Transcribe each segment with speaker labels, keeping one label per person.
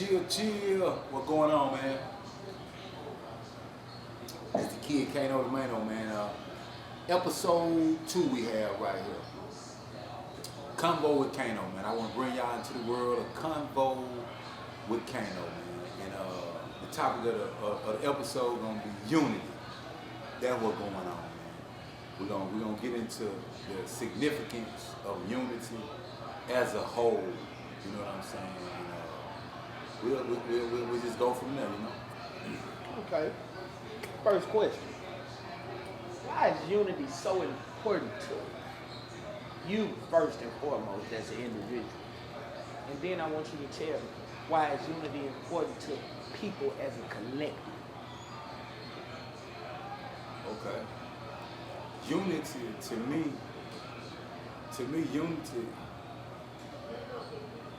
Speaker 1: Chill. What's going on, man? It's the kid Kano the Mano, man. Episode 2 we have right here. Convo with Kano, man. I want to bring y'all into the world of Convo with Kano, man. And the topic of the episode gonna be unity. That's what's going on, man. We're gonna get into the significance of unity as a whole. You know what I'm saying? And, we'll just go from there, you know.
Speaker 2: Okay. First question. Why is unity so important to you first and foremost as an individual? And then I want you to tell me why is unity important to people as a collective?
Speaker 1: Okay. Unity to me, unity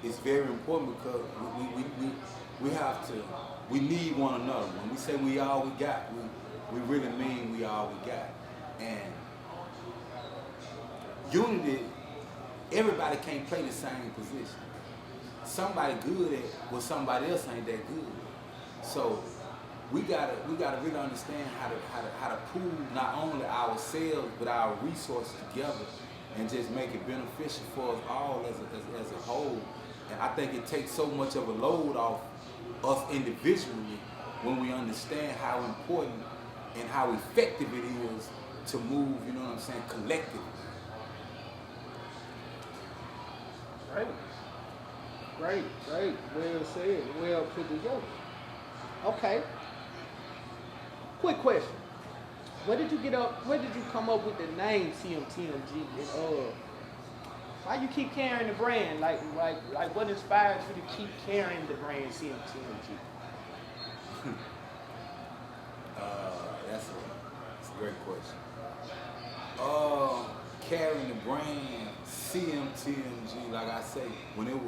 Speaker 1: is very important because we need one another. When we say we all we got, we really mean we all we got. And unity, everybody can't play the same position. Somebody good at what somebody else ain't that good. So we gotta really understand how to pool not only ourselves but our resources together and just make it beneficial for us all as a whole. And I think it takes so much of a load off us individually when we understand how important and how effective it is to move, you know what I'm saying, collectively.
Speaker 2: Great. Well said, well put together. Okay. Quick question. Where did you come up with the name CMTMG? Why you keep carrying the brand? Like what inspires you to keep carrying the brand CMTMG?
Speaker 1: That's a great question. Carrying the brand CMTMG, like I say, when it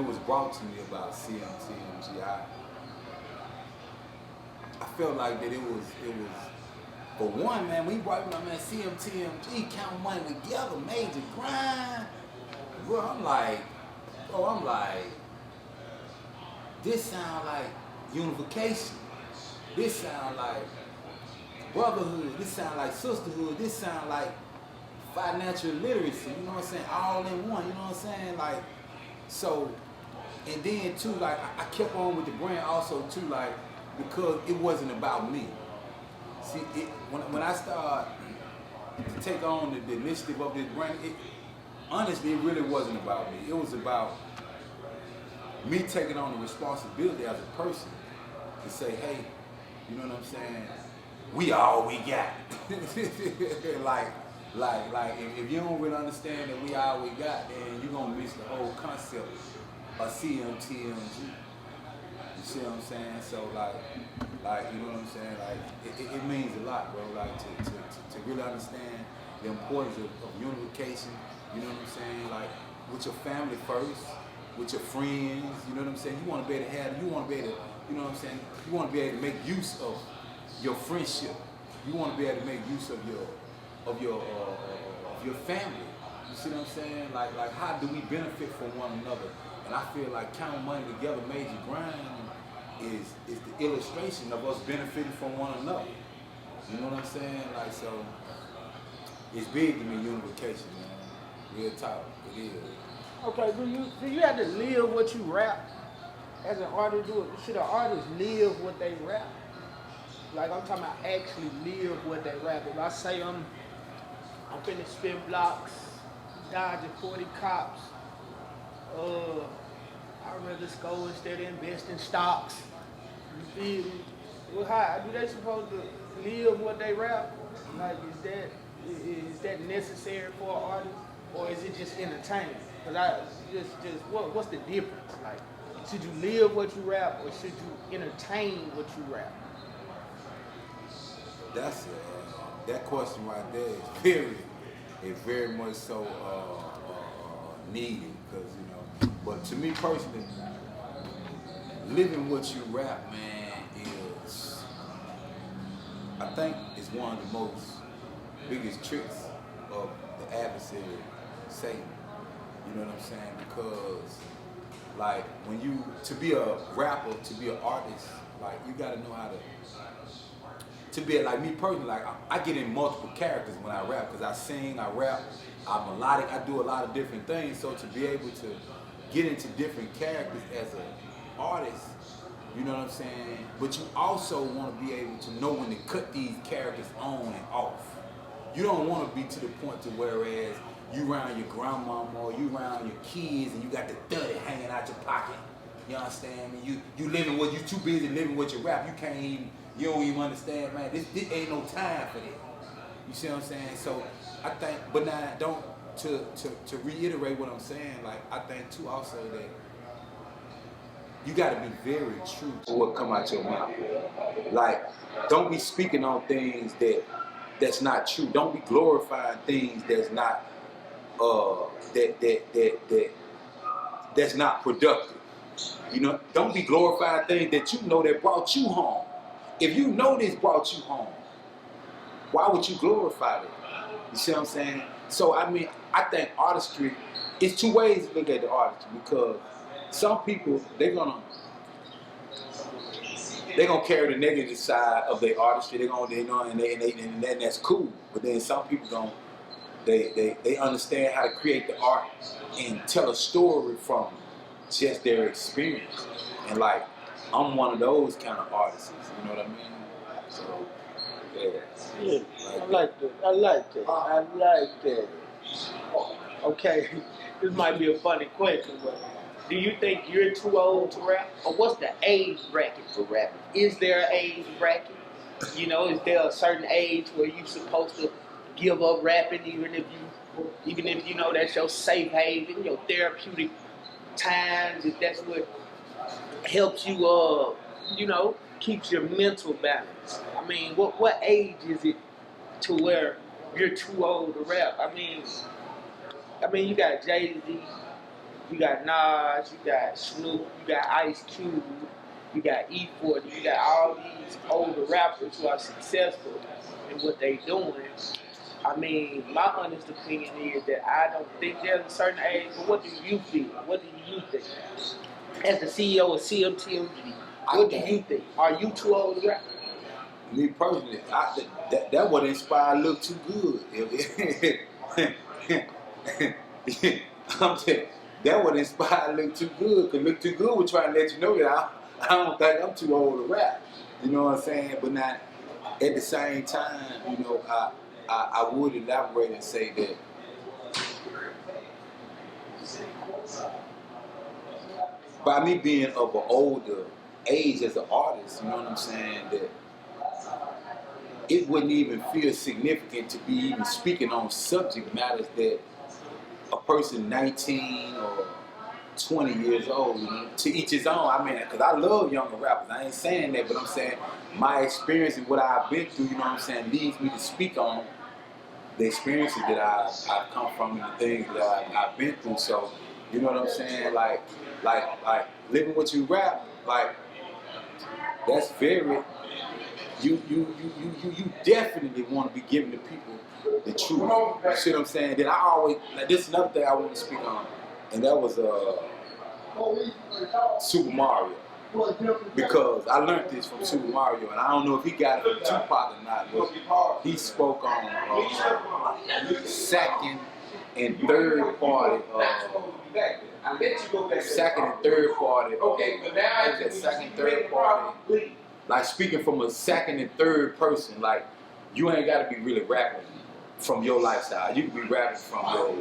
Speaker 1: was brought to me about CMTMG, I felt like that it was for one, man, we brought my man CMTMG, count money together, major grind. Bro, I'm like, this sound like unification. This sound like brotherhood. This sound like sisterhood. This sound like financial literacy. You know what I'm saying? All in one. You know what I'm saying? Like, so, and then too, like I kept on with the brand also too, like because it wasn't about me. See, when I started to take on the initiative of this brand, honestly, it really wasn't about me. It was about me taking on the responsibility as a person to say, hey, you know what I'm saying? We all we got. like if you don't really understand that we all we got, then you're gonna miss the whole concept of CMTMG. You see what I'm saying? So like you know what I'm saying? Like it means a lot, bro. Like to really understand the importance of unification. You know what I'm saying? Like with your family first, with your friends. You know what I'm saying? You want to be able to have. You want to be able to. You know what I'm saying? You want to be able to make use of your friendship. You want to be able to make use of your family. You see what I'm saying? Like how do we benefit from one another? And I feel like counting money together, major grind, is the illustration of us benefiting from one another. You know what I'm saying? Like, so it's big to me, unification, man. Real talk, it is.
Speaker 2: Okay, do you have to live what you rap as an artist? Should an artist live what they rap? Like I'm talking about actually live what they rap. If I say I'm finna spin blocks, dodging 40 cops, I'd rather score instead of invest in stocks. You feel me? Well, how do they supposed to live what they rap? Like, is that necessary for an artist, or is it just entertainment? Cause what's the difference? Like, should you live what you rap, or should you entertain what you rap?
Speaker 1: That's that question right there is very much so needed, because you know. But to me personally, living what you rap, man, is, I think, is one of the most biggest tricks of the adversary, Satan. You know what I'm saying? Because Like when you to be a rapper, to be an artist, like you gotta know how to be like me personally. Like I get in multiple characters when I rap because I sing, I rap, I'm melodic, I do a lot of different things. So to be able to get into different characters as an artist, you know what I'm saying? But you also want to be able to know when to cut these characters on and off. You don't want to be to the point to whereas you around your grandmama or you around your kids and you got the 30 hanging out your pocket. You understand me? You living what you too busy living with your rap. You don't even understand, man. This ain't no time for that. You see what I'm saying? So I think, but now don't to reiterate what I'm saying. Like I think too also that you got to be very true to what come out your mouth. Like don't be speaking on things that's not true. Don't be glorifying things that's not that's not productive. You know, don't be glorifying things that you know that brought you home. If you know this brought you home, why would you glorify it? You see what I'm saying? So I mean, I think artistry, it's two ways to look at the artistry because some people they're gonna carry the negative side of their artistry. They're gonna and that's cool. But then some people don't. They understand how to create the art and tell a story from just their experience. And like I'm one of those kind of artists. You know what I mean? So yeah.
Speaker 2: I like that. I like that. I like that. Okay, this might be a funny question, but do you think you're too old to rap? Or what's the age bracket for rapping? Is there an age bracket? You know, is there a certain age where you're supposed to give up rapping even if you know that's your safe haven, your therapeutic times, if that's what helps you you know, keeps your mental balance? I mean, what age is it to where you're too old to rap? I mean you got Jay-Z, you got Nas, you got Snoop, you got Ice Cube, you got E40, you got all these older rappers who are successful in what they doing. I mean, my honest opinion is that I don't think there's a certain age, but what do you feel? What do you think? As the CEO of CMTMG, what do you think? Are you too old to rap?
Speaker 1: Me personally, that would inspire Look Too Good. I'm saying, that would inspire Look Too Good, because Look Too Good would try to let you know that I don't think I'm too old to rap. You know what I'm saying? But not at the same time, you know, I would elaborate and say that by me being of an older age as an artist, you know what I'm saying, that it wouldn't even feel significant to be even speaking on subject matters that a person 19 or 20 years old, you know, to each his own. I mean, because I love younger rappers. I ain't saying that, but I'm saying my experience and what I've been through, you know what I'm saying, leads me to speak on the experiences that I've come from and the things that I've been through. So, you know what I'm saying? Like living what you rap, like that's very. You definitely want to be giving the people the truth. You see what I'm saying? Then I always, like, this is another thing I want to speak on, and that was Super Mario. Because I learned this from Super Mario, and I don't know if he got it from Tupac or not, but he spoke on second and third party. Second and third party. Second, third party. Like speaking from a second and third person, like you ain't gotta be really rapping from your lifestyle. You can be rapping from your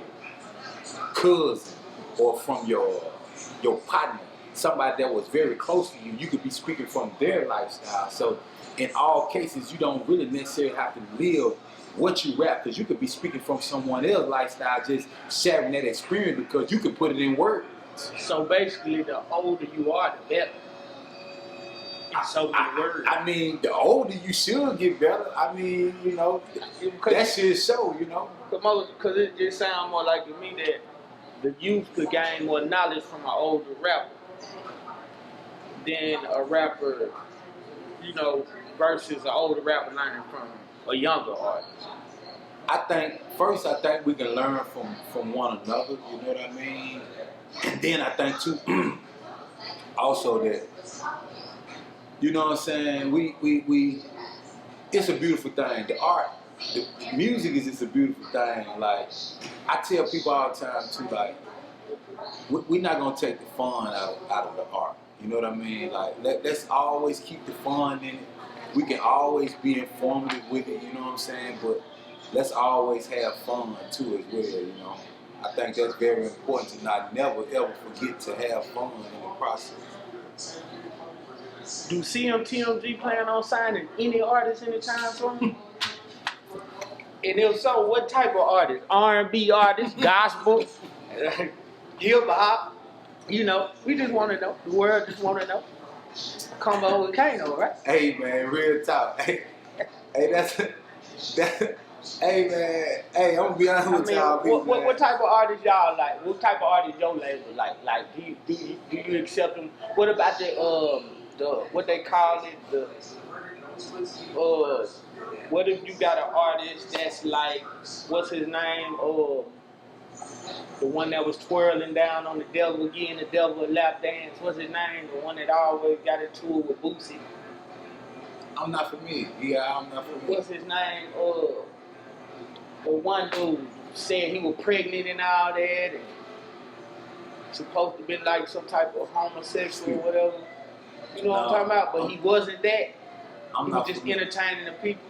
Speaker 1: cousin or from your partner, somebody that was very close to you. You could be speaking from their lifestyle. So in all cases, you don't really necessarily have to live what you rap, because you could be speaking from someone else's lifestyle, just sharing that experience because you could put it in words.
Speaker 2: So basically, the older you are, the better.
Speaker 1: I mean, the older you should get better. I mean, you know, that shit show, you know.
Speaker 2: Because it just sounds more like to me that the youth could gain more knowledge from an older rapper than a rapper, you know, versus an older rapper learning from a younger artist.
Speaker 1: I think we can learn from one another, you know what I mean? And then I think too, also that, you know what I'm saying, we it's a beautiful thing. The art, the music is just a beautiful thing. Like, I tell people all the time too, like, we're not gonna take the fun out of the art. You know what I mean? Like, let's always keep the fun in it. We can always be informative with it, you know what I'm saying? But let's always have fun too as well, you know. I think that's very important to not never ever forget to have fun in the process.
Speaker 2: Do CMTMG plan on signing any artists anytime soon? And if so, what type of artist? R&B artist, gospel, hip hop? You know, we just want to know. The world just want to know. Convo with Kano, right?
Speaker 1: Hey man, real talk. Hey, that. Hey man, hey, I'm gonna be honest with y'all people,
Speaker 2: what type of artists y'all like? What type of artists your label like? Like, do you accept them? What about the what they call it, the what if you got an artist that's like, what's his name? The one that was twirling down on the devil again, the devil lap dance. What's his name? The one that always got into it with Boosie.
Speaker 1: I'm not familiar. Yeah, I'm not familiar.
Speaker 2: What's his name? The one dude said he was pregnant and all that, and supposed to be like some type of homosexual or whatever. You know what I'm talking about? But he wasn't that. He was just entertaining the people.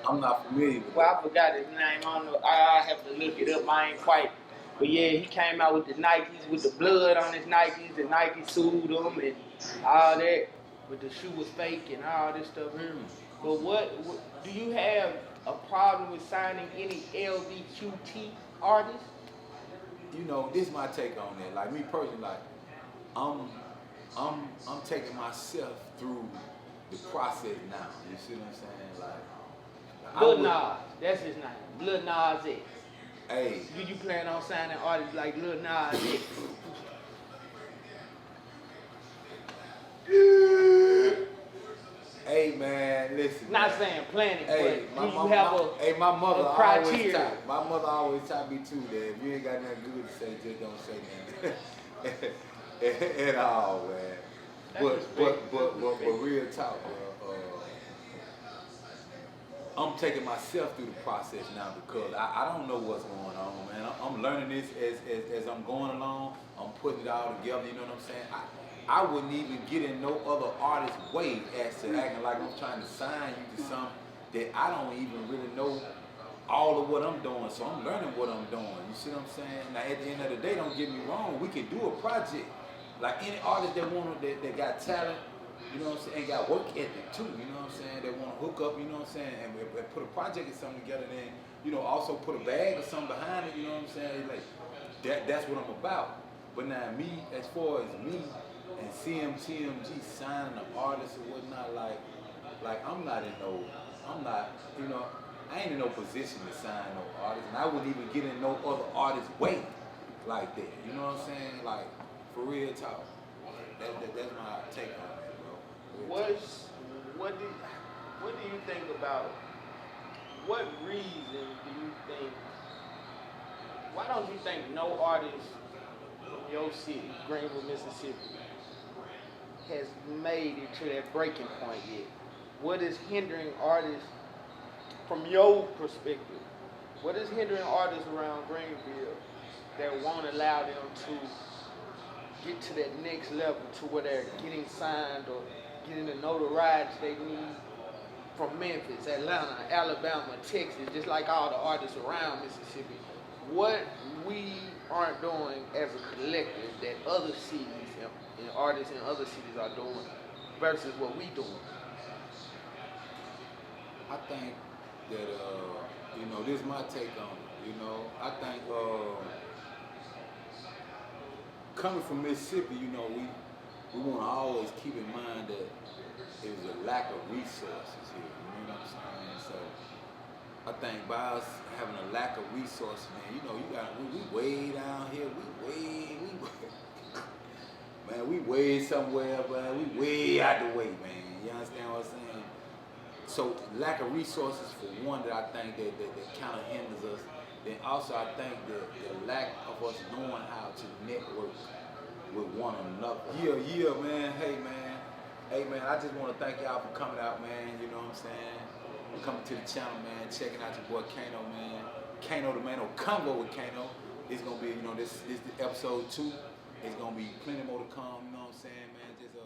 Speaker 1: I'm not familiar with
Speaker 2: Well, I forgot his name. I don't know. I have to look it up. I ain't quite. But yeah, he came out with the Nikes, with the blood on his Nikes, and Nike sued him and all that. But the shoe was fake and all this stuff. But what do you have a problem with signing any LGBTQ artists?
Speaker 1: You know, this is my take on that. Like me personally, like I'm taking myself through the process now. You see what I'm saying? Like
Speaker 2: Lil Nas, that's his name. Lil Nas X.
Speaker 1: Hey.
Speaker 2: Do you plan on signing artists like Lil Nas X?
Speaker 1: Hey man, listen.
Speaker 2: Not
Speaker 1: man.
Speaker 2: saying planning,
Speaker 1: hey,
Speaker 2: but do you have
Speaker 1: my mother
Speaker 2: a criteria?
Speaker 1: My mother always taught me too that if you ain't got nothing good to say, just don't say nothing at all, man. But real talk, I'm taking myself through the process now because I don't know what's going on, man. I'm learning this as I'm going along. I'm putting it all together, you know what I'm saying? I wouldn't even get in no other artist's way as to acting like I'm trying to sign you to something that I don't even really know all of what I'm doing. So I'm learning what I'm doing. You see what I'm saying? Now at the end of the day, don't get me wrong, we can do a project. Like any artist that got talent, you know what I'm saying, and got work ethic too, you know what I'm saying, they want to hook up, you know what I'm saying, and put a project or something together, then, you know, also put a bag or something behind it, you know what I'm saying, like, that's what I'm about. But now me, as far as me, and CMTMG signing an artist or whatnot, like I'm not, you know, I ain't in no position to sign no artist, and I wouldn't even get in no other artist's way like that, you know what I'm saying, like, for real talk. That's my take on it, bro.
Speaker 2: What do you think about, what reason do you think, why don't you think no artist from your city, Greenville, Mississippi, has made it to that breaking point yet? What is hindering artists, from your perspective, what is hindering artists around Greenville that won't allow them to get to that next level, to where they're getting signed or getting the notoriety they need from Memphis, Atlanta, Alabama, Texas, just like all the artists around Mississippi? What we aren't doing as a collective that other cities and artists in other cities are doing versus what we doing?
Speaker 1: I think that, you know, this is my take on it, you know. I think coming from Mississippi, you know, we want to always keep in mind that there's a lack of resources here, you know what I'm saying? So I think by us having a lack of resources, man, you know, we way down here, man, we way somewhere, man, we way out the way, man. You understand what I'm saying? So lack of resources for one that I think that kind of hinders us. Then also I think the lack of us knowing how to network with one another. Yeah, man. Hey, man, I just want to thank y'all for coming out, man. You know what I'm saying? Coming to the channel, man. Checking out your boy Kano, man. Kano the man, or Convo with Kano. It's going to be, this is episode 2. It's going to be plenty more to come, you know what I'm saying, man? Just,